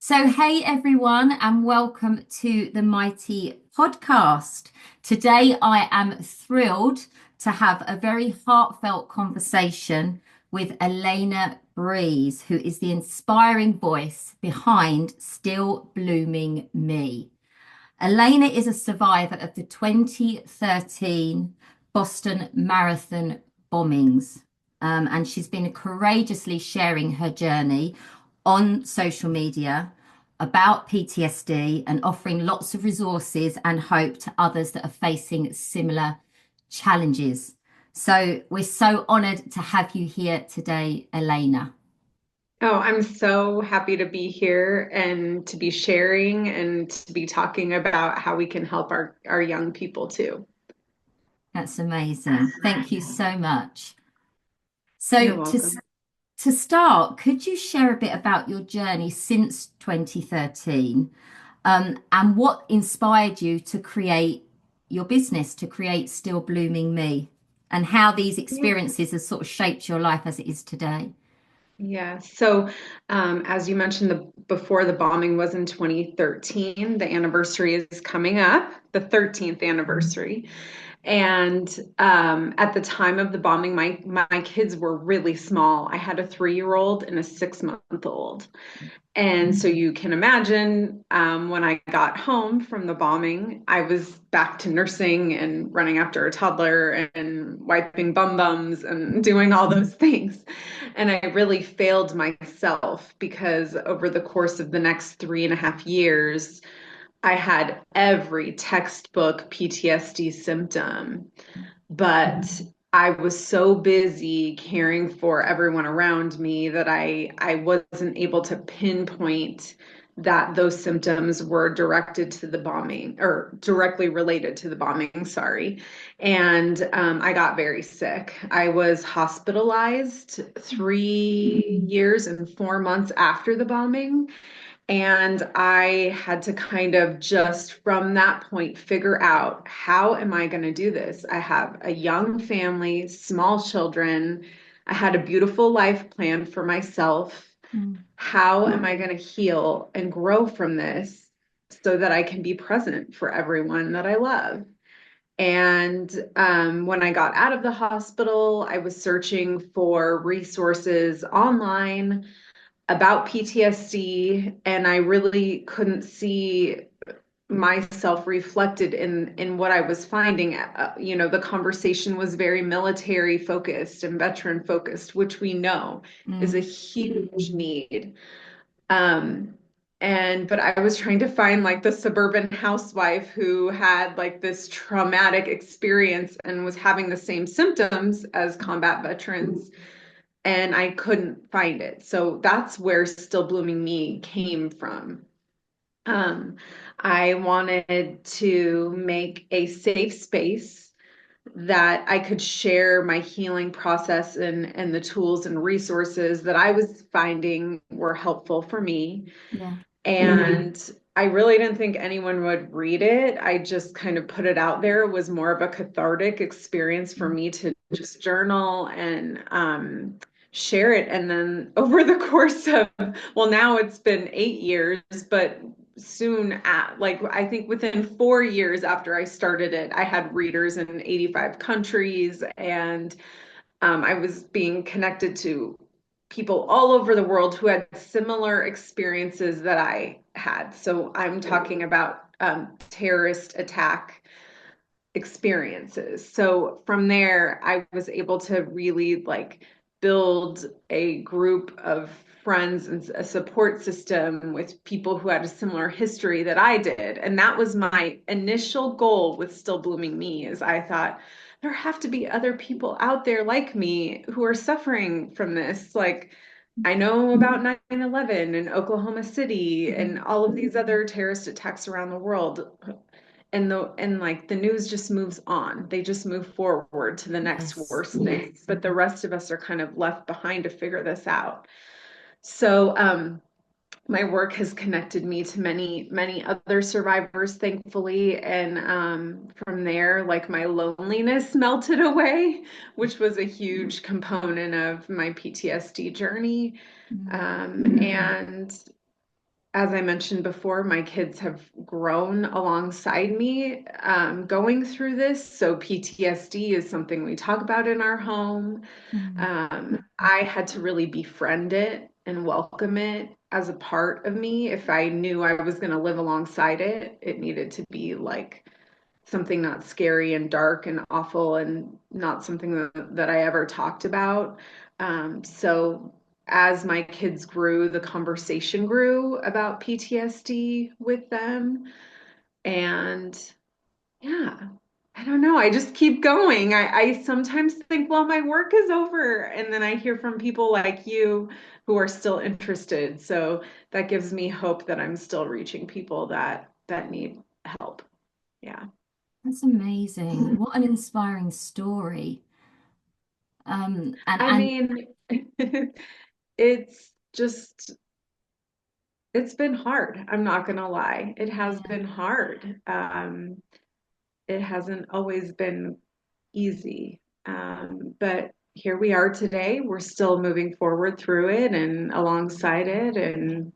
So, hey everyone, and welcome to the M.Y.T.E Podcast. Today, I am thrilled to have a very heartfelt conversation with Elena Breeze, who is the inspiring voice behind Still Blooming Me. Elena is a survivor of the 2013 Boston Marathon bombings, and she's been courageously sharing her journey on social media about PTSD and offering lots of resources and hope to others that are facing similar challenges. So we're so honored to have you here today, Elena. Oh, I'm so happy to be here and to be sharing and to be talking about how we can help our young people too. That's amazing. Thank you so much. You're So welcome. to start, could you share a bit about your journey since 2013, and what inspired you to create your business, to create Still Blooming Me, and how these Yeah. experiences have sort of shaped your life as it is today? Yeah. As you mentioned, before the bombing was in 2013, the anniversary is coming up, the 13th anniversary. And at the time of the bombing, my kids were really small. I had a 3-year-old and a 6-month old. And so you can imagine when I got home from the bombing, I was back to nursing and running after a toddler and wiping bum bums and doing all those things. And I really failed myself because over the course of the next 3.5 years, I had every textbook PTSD symptom, but I was so busy caring for everyone around me that I wasn't able to pinpoint that those symptoms were directed to the bombing or directly related to the bombing, sorry. And I got very sick. I was hospitalized 3 years and 4 months after the bombing. And I had to kind of just from that point figure out, how am I going to do this? I have a young family, small children. I had a beautiful life planned for myself. Mm. How am I going to heal and grow from this so that I can be present for everyone that I love? And when I got out of the hospital, I was searching for resources online about PTSD, and I really couldn't see myself reflected in what I was finding. The conversation was very military focused and veteran focused, which we know is a Mm. huge need. Um, but I was trying to find like the suburban housewife who had like this traumatic experience and was having the same symptoms as combat veterans, and I couldn't find it. So that's where Still Blooming Me came from. Um, I wanted to make a safe space that I could share my healing process and the tools and resources that I was finding were helpful for me. Yeah. And I really didn't think anyone would read it. I just kind of put it out there. It was more of a cathartic experience for me to just journal and share it. And then over the course of, well, now it's been 8 years, but soon like I think within 4 years after I started it, I had readers in 85 countries, and I was being connected to people all over the world who had similar experiences that I had. So I'm talking about terrorist attack experiences. So from there, I was able to really like build a group of friends and a support system with people who had a similar history that I did. And that was my initial goal with Still Blooming Me, is I thought there have to be other people out there like me who are suffering from this. Like, I know about 9/11 and Oklahoma City and all of these other terrorist attacks around the world, and like the news just moves on. They just move forward to the next Yes. worst thing, but the rest of us are kind of left behind to figure this out. So my work has connected me to many other survivors, thankfully. And from there, like my loneliness melted away, which was a huge component of my PTSD journey. Mm. And as I mentioned before, my kids have grown alongside me going through this. So PTSD is something we talk about in our home. Mm. I had to really befriend it and welcome it as a part of me. If I knew I was going to live alongside it, it needed to be like something not scary and dark and awful and not something that I ever talked about. So as my kids grew, the conversation grew about PTSD with them. And yeah, I don't know. I just keep going. I sometimes think, well, my work is over. And then I hear from people like you who are still interested. So that gives me hope that I'm still reaching people that need help. Yeah. That's amazing. What an inspiring story. I And mean, it's just, it's been hard. I'm not gonna lie. It has yeah, been hard. It hasn't always been easy. But here we are today. We're still moving forward through it and alongside it and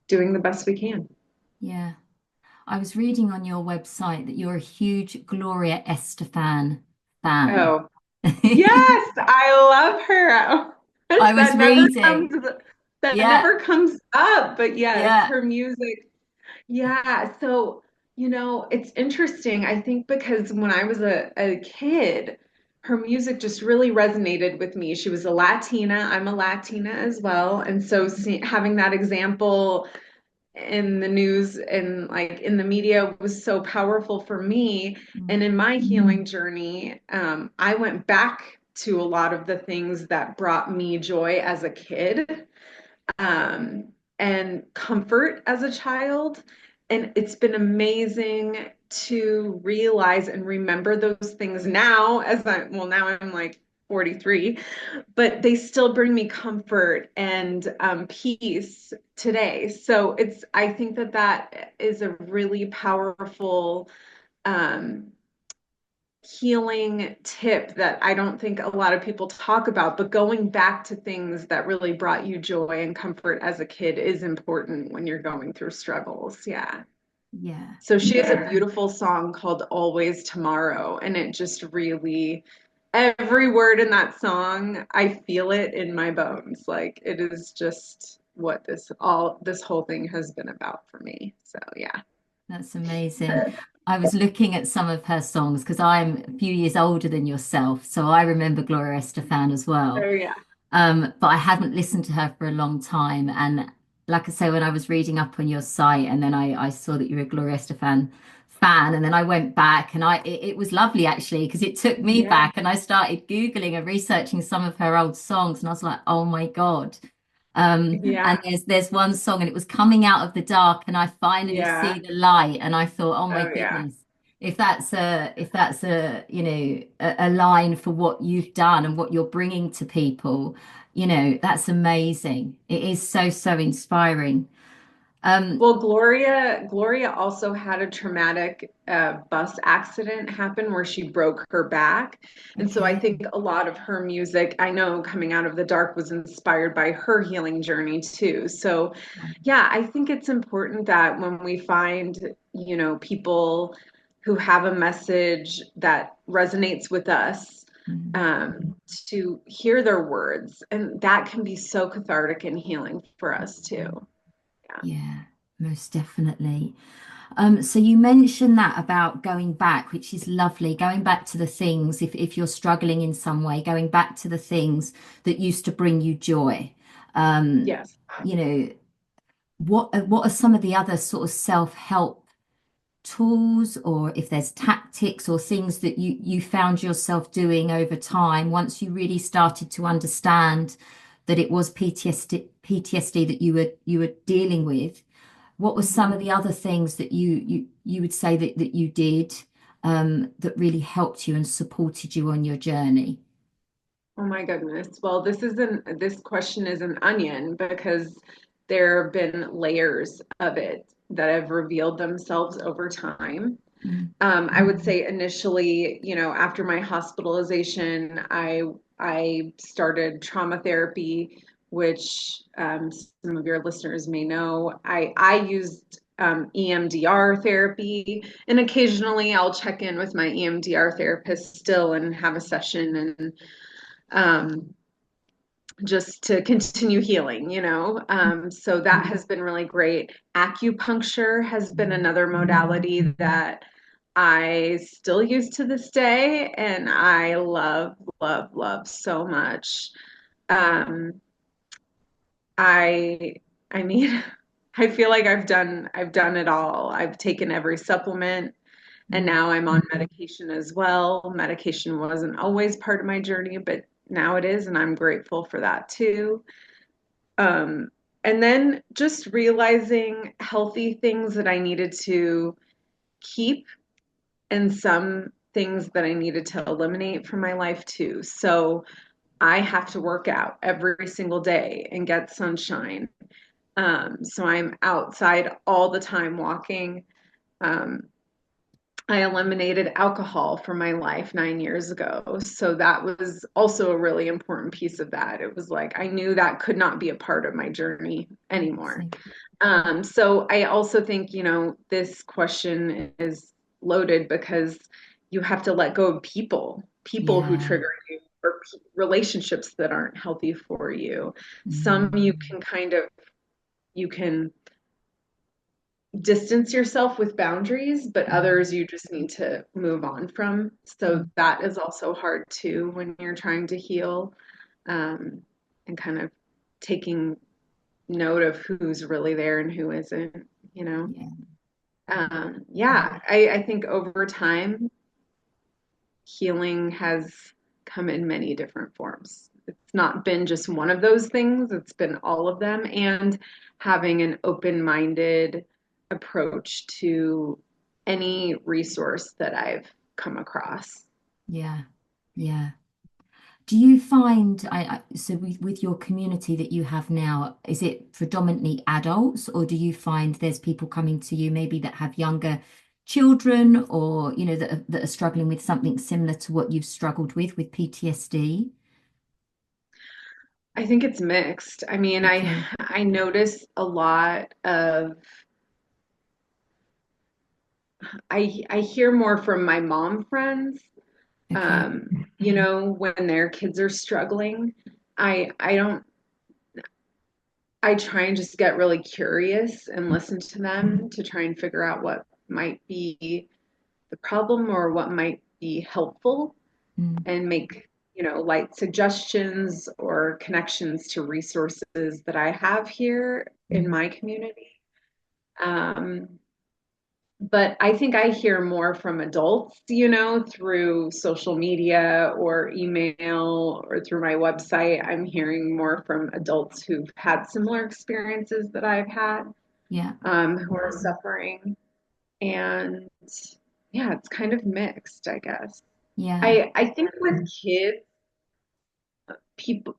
doing the best we can. yeah. I was reading on your website that you're a huge Gloria Estefan fan. Oh, yes, I love her. I was That never reading. comes that Yeah, never comes up, but yes, yeah. her music. Yeah, so it's interesting. I think because when I was a kid, her music just really resonated with me. She was a Latina. I'm a Latina as well. And so having that example in the news and like in the media was so powerful for me. And Mm. in my healing journey, I went back to a lot of the things that brought me joy as a kid um, and comfort as a child. And it's been amazing to realize and remember those things now now I'm like 43, but they still bring me comfort and peace today. So I think that is a really powerful um, healing tip that I don't think a lot of people talk about, but going back to things that really brought you joy and comfort as a kid is important when you're going through struggles. Yeah. Yeah. So she has a beautiful song called Always Tomorrow, and it just really, every word in that song, I feel it in my bones. Like it is just what this whole thing has been about for me. So yeah. That's amazing. I was looking at some of her songs because I'm a few years older than yourself, so I remember Gloria Estefan as well. Oh yeah. But I haven't listened to her for a long time. And like I say, when I was reading up on your site, and then I saw that you were a Gloria Estefan fan, and then I went back, and it was lovely actually because it took me Yeah. back, and I started Googling and researching some of her old songs, and I was like, oh my God. And Yeah. there's one song, and it was coming out of the dark, and I finally Yeah. see the light, and I thought, oh my Oh yeah. goodness, if that's a a line for what you've done and what you're bringing to people, that's amazing. It is so inspiring. Um, Well, Gloria also had a traumatic bus accident happen where she broke her back. And so I okay, think a lot of her music, I know Coming Out of the Dark was inspired by her healing journey too. So yeah, I think it's important that when we find, people who have a message that resonates with us, mm, to hear their words. And that can be so cathartic and healing for us too. Yeah. yeah, most definitely. So you mentioned that about going back, which is lovely, going back to the things, if you're struggling in some way, going back to the things that used to bring you joy. Um, Yes. you know, what are some of the other sort of self-help tools, or if there's tactics or things that you found yourself doing over time once you really started to understand that it was PTSD that you were dealing with? What were some of Mhm. the other things that you would say that you did that really helped you and supported you on your journey? Oh my goodness. Well, this question is an onion because there have been layers of it that have revealed themselves over time. Mm, I would say initially, after my hospitalization, I started trauma therapy which some of your listeners may know. I used EMDR therapy, and occasionally I'll check in with my EMDR therapist still and have a session and just to continue healing, so that has been really great. Acupuncture has been another modality that I still use to this day, and I love, love, love so much. Um, I, I mean, I feel like I've done it all. I've taken every supplement, and Mm. now I'm on medication as well. Medication wasn't always part of my journey, but now it is, and I'm grateful for that too. Um, and then just realizing healthy things that I needed to keep and some things that I needed to eliminate from my life too. So I have to work out every single day and get sunshine. So I'm outside all the time walking. Um, I eliminated alcohol from my life 9 years ago. So that was also a really important piece of that. It was like I knew that could not be a part of my journey anymore. So, So I also think, this question is loaded because you have to let go of people who yeah. trigger you, or relationships that aren't healthy for you. Some Mm. you can distance yourself with boundaries, but Mm. others you just need to move on from. So Mm. that is also hard too when you're trying to heal, and kind of taking note of who's really there and who isn't, you know. Yeah. Yeah, I think over time, healing has come in many different forms. It's not been just one of those things, it's been all of them, and having an open-minded approach to any resource that I've come across. Yeah. Yeah. Do you find, so with your community that you have now, is it predominantly adults, or do you find there's people coming to you maybe that have younger children, or that are struggling with something similar to what you've struggled with PTSD? I think it's mixed. I mean, I Okay. I notice a lot of I hear more from my mom friends, Okay. when their kids are struggling. I don't I try and just get really curious and listen to them to try and figure out what might be the problem or what might be helpful, Mm. and make, light suggestions or connections to resources that I have here in my community. Um, but I think I hear more from adults, through social media or email or through my website. I'm hearing more from adults who've had similar experiences that I've had, Yeah. who are suffering. And yeah, it's kind of mixed, I guess. Yeah. I think with kids, people,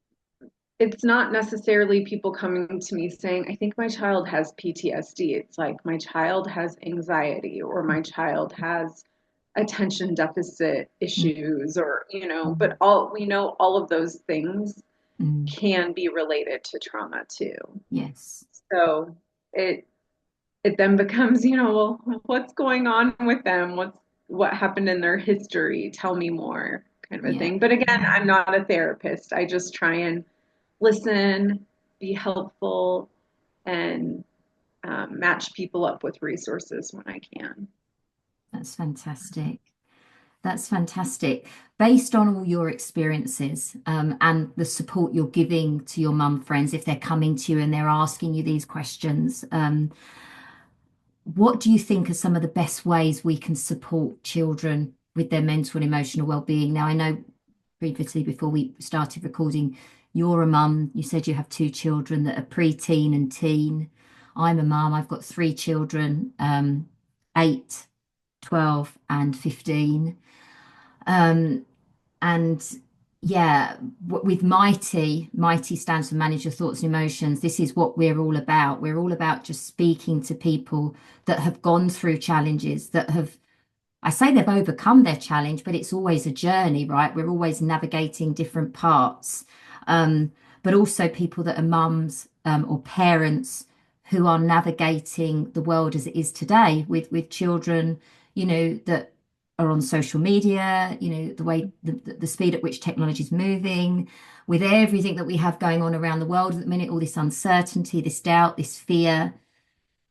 it's not necessarily people coming to me saying, I think my child has PTSD. It's like my child has anxiety, or my child has attention deficit Mm. issues, or, but all we know, all of those things Mm. can be related to trauma too. Yes. So it it then becomes, well, what's going on with them? What happened in their history? Tell me more, kind of a Yeah. thing. But again, I'm not a therapist. I just try and listen, be helpful, and match people up with resources when I can. That's fantastic. That's fantastic. Based on all your experiences, and the support you're giving to your mum friends, if they're coming to you and they're asking you these questions, what do you think are some of the best ways we can support children with their mental and emotional well-being? Now, I know previously, before we started recording, you're a mum. You said you have two children that are pre-teen and teen. I'm a mum. I've got three children, 8, 12, and 15. Um, and yeah, with M.Y.T.E stands for Manage Your Thoughts and Emotions. This is what we're all about. We're all about just speaking to people that have gone through challenges, that have, I say they've overcome their challenge, but it's always a journey, right? We're always navigating different parts. Um, but also people that are mums or parents who are navigating the world as it is today with children, that are on social media, the way the speed at which technology is moving, with everything that we have going on around the world at the minute, all this uncertainty, this doubt, this fear.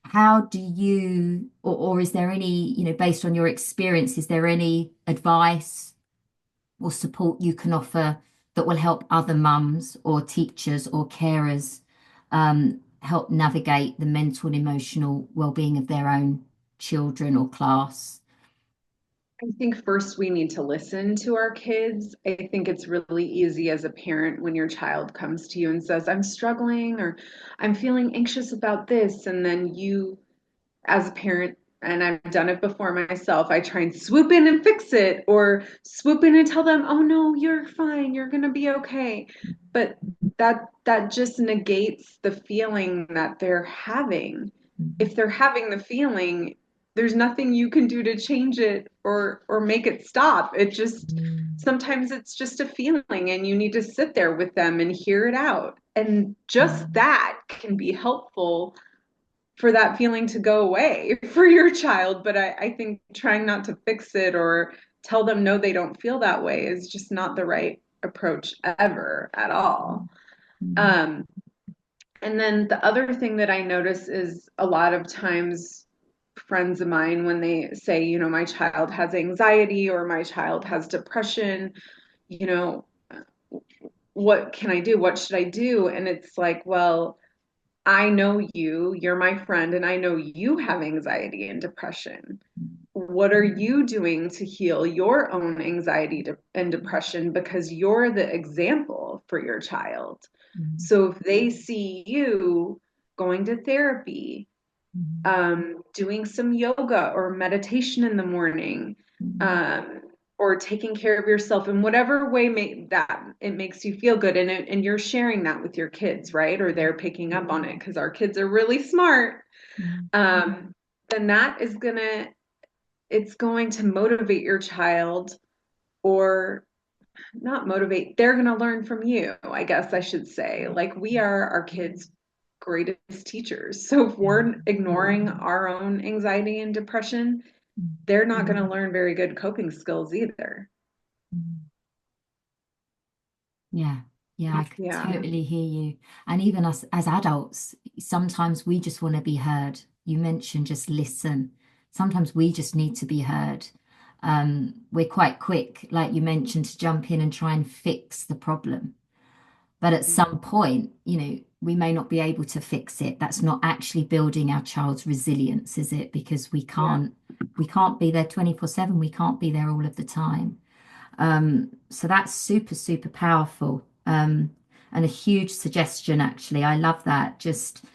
How do you, or is there any, based on your experience, is there any advice or support you can offer that will help other mums or teachers or carers help navigate the mental and emotional well-being of their own children or class? I think first we need to listen to our kids. I think it's really easy as a parent when your child comes to you and says, I'm struggling or I'm feeling anxious about this. And then you, as a parent, and I've done it before myself, I try and swoop in and fix it or swoop in and tell them, oh no, you're fine, you're gonna be okay. But that just negates the feeling that they're having. If they're having the feeling, there's nothing you can do to change it or make it stop. It just sometimes it's just a feeling and you need to sit there with them and hear it out. And just that can be helpful for that feeling to go away for your child. But I think trying not to fix it or tell them no, they don't feel that way is just not the right approach ever at all. Um, and then the other thing that I notice is a lot of times friends of mine, when they say, my child has anxiety or my child has depression, you know, what can I do? What should I do? And it's like, well, I know you're my friend, and I know you have anxiety and depression. What are you doing to heal your own anxiety and depression? Because you're the example for your child. So if they see you going to therapy, doing some yoga or meditation in the morning, um, or taking care of yourself in whatever way that it makes you feel good, and you're sharing that with your kids, right? Or they're picking up on it because our kids are really smart. Um, then it's going to motivate your child, or not motivate, they're going to learn from you, I guess I should say. Like, we are our kids' greatest teachers. So if we're ignoring our own anxiety and depression, they're not going to learn very good coping skills either. Yeah, yeah, I could Yeah. totally hear you. And even us as adults, sometimes we just want to be heard. You mentioned just listen. Sometimes we just need to be heard. We're quite quick, like you mentioned, to jump in and try and fix the problem. But at some point, we may not be able to fix it. That's not actually building our child's resilience, is it? Because Yeah. we can't be there 24/7. We can't be there all of the time. So that's super, super powerful. And a huge suggestion, actually. I love that. Just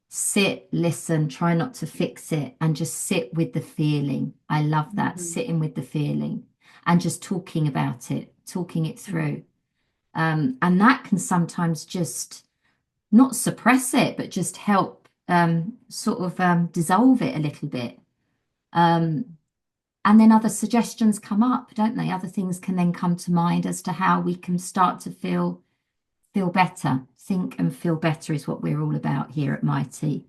sit, listen, try not to fix it, and just sit with the feeling. I love that. Mhm. Sitting with the feeling and just talking about it, talking it through. And that can sometimes just not suppress it, but just help sort of dissolve it a little bit. Um, and then other suggestions come up, don't they? Other things can then come to mind as to how we can start to feel better. Think and feel better is what we're all about here at M.Y.T.E.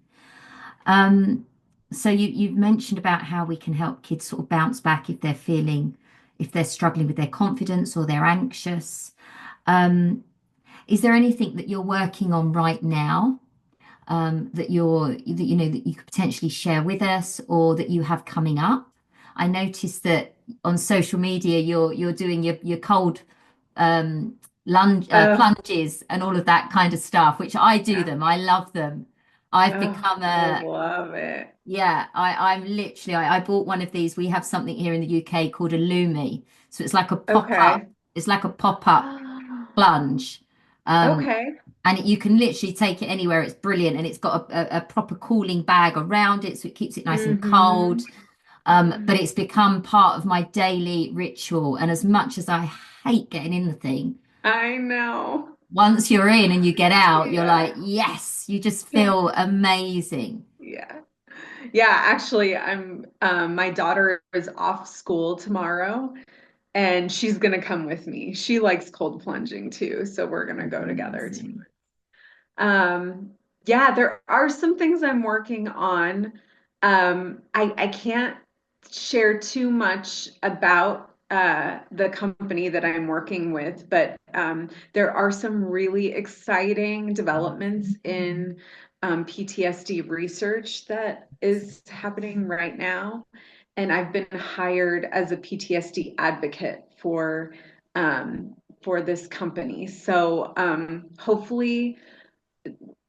So you've mentioned about how we can help kids sort of bounce back if they're struggling with their confidence or they're anxious. Um, is there anything that you're working on right now that you could potentially share with us or that you have coming up? I noticed that on social media you're doing your cold Oh, plunges and all of that kind of stuff, which I do yeah. them. I love them. I've Oh, become I a love it. yeah, I'm literally I bought one of these. We have something here in the UK called a Lumi. So Okay. it's like a pop-up plunge. Um, Okay. and you can literally take it anywhere. It's brilliant, and it's got a proper cooling bag around it, so it keeps it nice and cold. Mm-hmm. But it's become part of my daily ritual. And as much as I hate getting in the thing, I know. once you're in and you get out, you're like, Yeah. yes, you just Yeah. feel amazing. Yeah. Yeah. Actually, my daughter is off school tomorrow. and she's going to come with me. She likes cold plunging too, so we're going to go together too. Yeah, there are some things I'm working on. I can't share too much about the company that I'm working with, but there are some really exciting developments in PTSD research that is happening right now. And I've been hired as a PTSD advocate for this company. So hopefully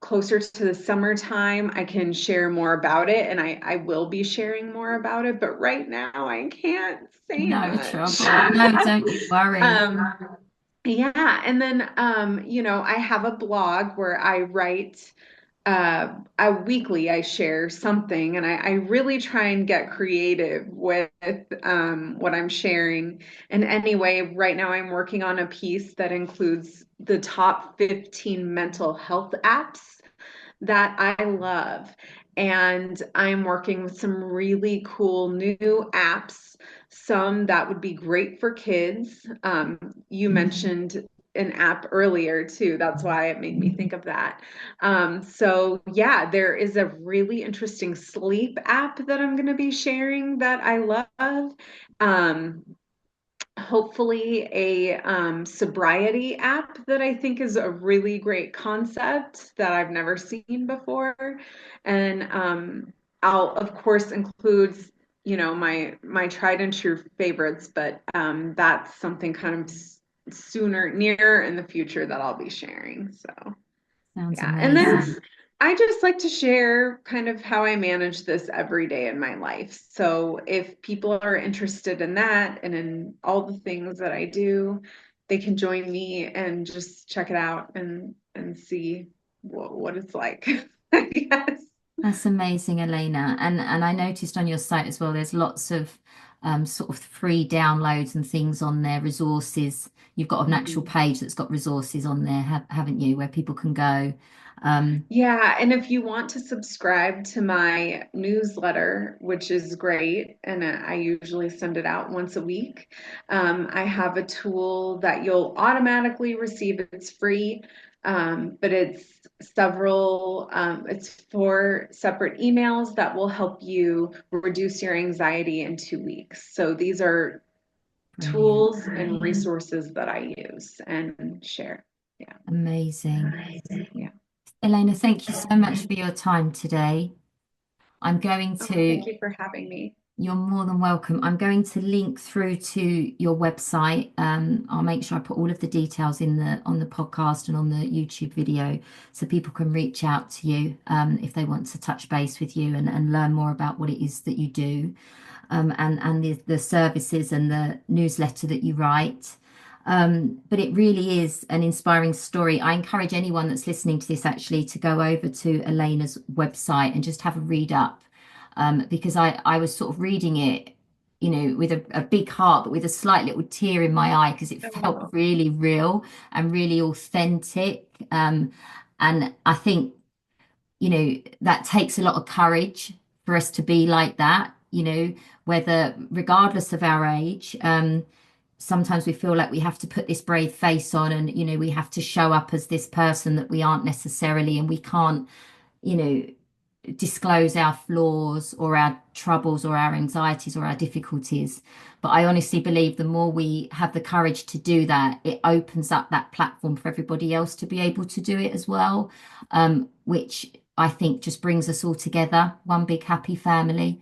closer to the summertime, I can share more about it, and I will be sharing more about it. But right now, I can't say No much. trouble. No, don't you worry. um, yeah, and then I have a blog where I write weekly. I share something, and I really try and get creative with what I'm sharing. And anyway, right now I'm working on a piece that includes the top 15 mental health apps that I love. And I'm working with some really cool new apps, some that would be great for kids. You mentioned an app earlier too. That's why it made me think of that. So yeah, there is a really interesting sleep app that I'm going to be sharing that I love. Um, Hopefully a sobriety app that I think is a really great concept that I've never seen before. And I'll of course include, my tried and true favorites, but that's something kind of sooner, near in the future that I'll be sharing. So Sounds yeah. And then amazing. I just like to share kind of how I manage this every day in my life. So if people are interested in that and in all the things that I do, they can join me and just check it out and see what it's like, I guess. That's amazing, Elena. And I noticed on your site as well, there's lots of sort of free downloads and things on there, resources. You've got an actual Mhm. page that's got resources on there, haven't you, where people can go. Yeah, and if you want to subscribe to my newsletter, which is great, and I usually send it out once a week, I have a tool that you'll automatically receive. It's free, but it's 4 separate emails that will help you reduce your anxiety in 2 weeks. So these are Brilliant. tools and resources that I use and share. Yeah. Amazing. Yeah. Elena, thank you so much for your time today. I'm going Oh, thank to you for having me. You're more than welcome. I'm going to link through to your website. I'll make sure I put all of the details in the on the podcast and on the YouTube video so people can reach out to you if they want to touch base with you and learn more about what it is that you do and the services and the newsletter that you write. But it really is an inspiring story. I encourage anyone that's listening to this actually to go over to Elena's website and just have a read up because I was sort of reading it, with a big heart, but with a slight little tear in my eye because it felt Oh, really real and really authentic. And I think, that takes a lot of courage for us to be like that, whether regardless of our age. Sometimes we feel like we have to put this brave face on and, we have to show up as this person that we aren't necessarily, and we can't, you know, disclose our flaws or our troubles or our anxieties or our difficulties. But I honestly believe the more we have the courage to do that, it opens up that platform for everybody else to be able to do it as well, which I think just brings us all together, one big happy family.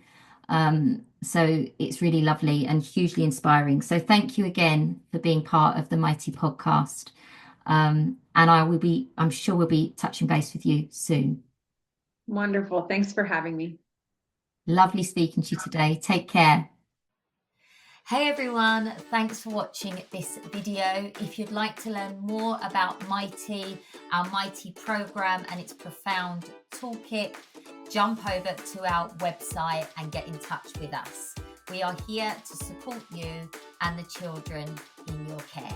So it's really lovely and hugely inspiring. So thank you again for being part of the M.Y.T.E Podcast. And I'm sure we'll be touching base with you soon. wonderful. Thanks for having me. Lovely speaking to you today. Take care. Hey everyone, thanks for watching this video. If you'd like to learn more about M.Y.T.E, our M.Y.T.E program and its profound toolkit, jump over to our website and get in touch with us. We are here to support you and the children in your care.